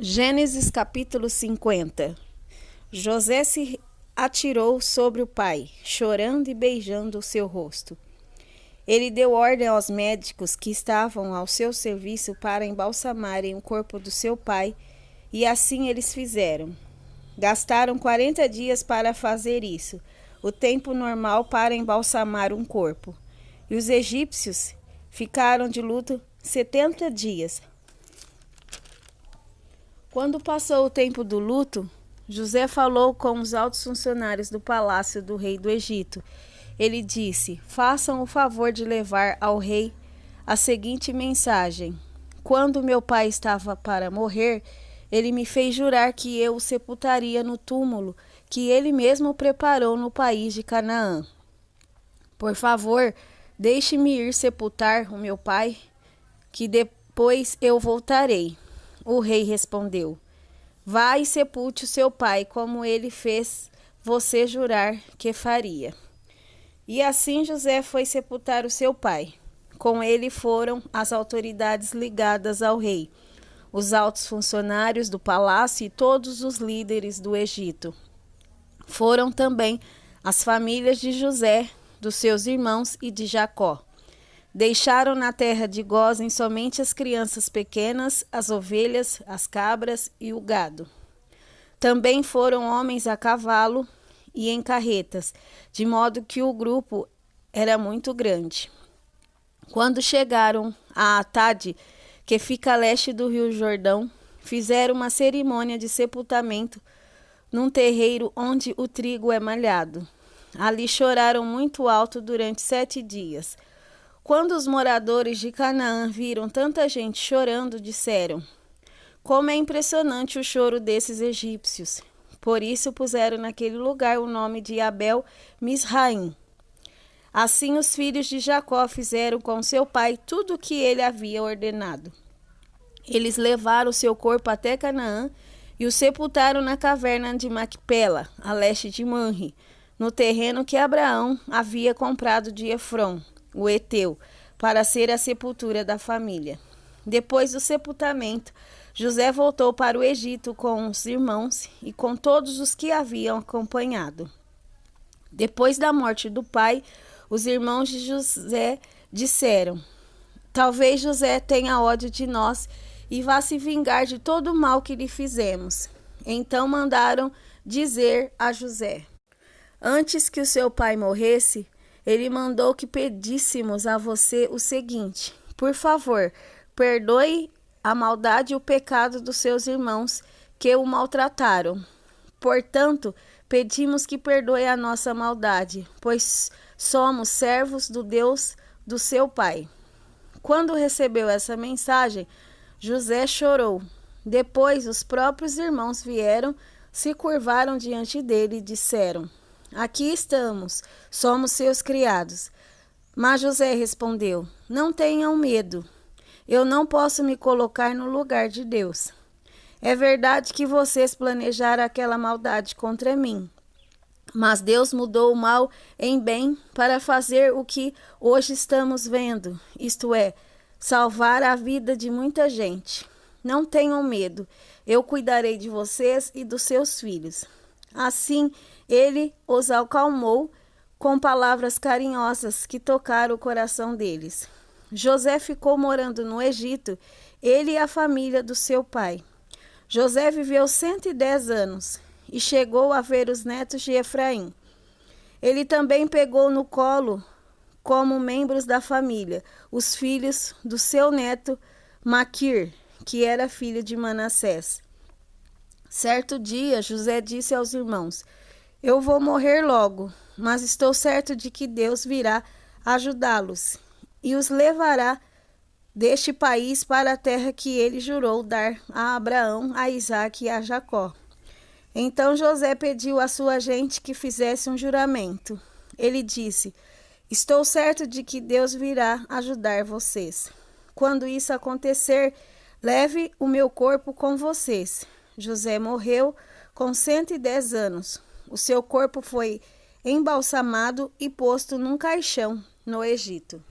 Gênesis capítulo 50. José se atirou sobre o pai, chorando e beijando o seu rosto. Ele deu ordem aos médicos que estavam ao seu serviço para embalsamarem o corpo do seu pai, e assim eles fizeram. Gastaram 40 dias para fazer isso, o tempo normal para embalsamar um corpo. E os egípcios ficaram de luto 70 dias. Quando passou o tempo do luto, José falou com os altos funcionários do palácio do rei do Egito. Ele disse: façam o favor de levar ao rei a seguinte mensagem: quando meu pai estava para morrer, ele me fez jurar que eu o sepultaria no túmulo que ele mesmo preparou no país de Canaã. Por favor, deixe-me ir sepultar o meu pai, que depois eu voltarei. O rei respondeu: vá e sepulte o seu pai, como ele fez você jurar que faria. E assim José foi sepultar o seu pai. Com ele foram as autoridades ligadas ao rei, os altos funcionários do palácio e todos os líderes do Egito. Foram também as famílias de José, dos seus irmãos e de Jacó. Deixaram na terra de Gósen somente as crianças pequenas, as ovelhas, as cabras e o gado. Também foram homens a cavalo e em carretas, de modo que o grupo era muito grande. Quando chegaram a Atade, que fica a leste do rio Jordão, fizeram uma cerimônia de sepultamento num terreiro onde o trigo é malhado. Ali choraram muito alto durante 7 dias. Quando os moradores de Canaã viram tanta gente chorando, disseram: como é impressionante o choro desses egípcios. Por isso puseram naquele lugar o nome de Abel-Misraim. Assim os filhos de Jacó fizeram com seu pai tudo o que ele havia ordenado. Eles levaram o seu corpo até Canaã e o sepultaram na caverna de Macpela, a leste de Manre, no terreno que Abraão havia comprado de Efrom, o Eteu, para ser a sepultura da família. Depois do sepultamento, José voltou para o Egito com os irmãos e com todos os que haviam acompanhado. Depois da morte do pai, os irmãos de José disseram: talvez José tenha ódio de nós e vá se vingar de todo o mal que lhe fizemos. Então mandaram dizer a José: antes que o seu pai morresse, ele mandou que pedíssemos a você o seguinte: por favor, perdoe a maldade e o pecado dos seus irmãos que o maltrataram. Portanto, pedimos que perdoe a nossa maldade, pois somos servos do Deus do seu pai. Quando recebeu essa mensagem, José chorou. Depois, os próprios irmãos vieram, se curvaram diante dele e disseram: aqui estamos, somos seus criados. Mas José respondeu: não tenham medo, eu não posso me colocar no lugar de Deus. É verdade que vocês planejaram aquela maldade contra mim, mas Deus mudou o mal em bem para fazer o que hoje estamos vendo, isto é, salvar a vida de muita gente. Não tenham medo, eu cuidarei de vocês e dos seus filhos. Assim, ele os acalmou com palavras carinhosas que tocaram o coração deles. José ficou morando no Egito, ele e a família do seu pai. José viveu 110 anos e chegou a ver os netos de Efraim. Ele também pegou no colo, como membros da família, os filhos do seu neto Maquir, que era filho de Manassés. Certo dia, José disse aos irmãos: eu vou morrer logo, mas estou certo de que Deus virá ajudá-los e os levará deste país para a terra que ele jurou dar a Abraão, a Isaque e a Jacó. Então José pediu à sua gente que fizesse um juramento. Ele disse: estou certo de que Deus virá ajudar vocês. Quando isso acontecer, leve o meu corpo com vocês. José morreu com 110 anos. O seu corpo foi embalsamado e posto num caixão no Egito.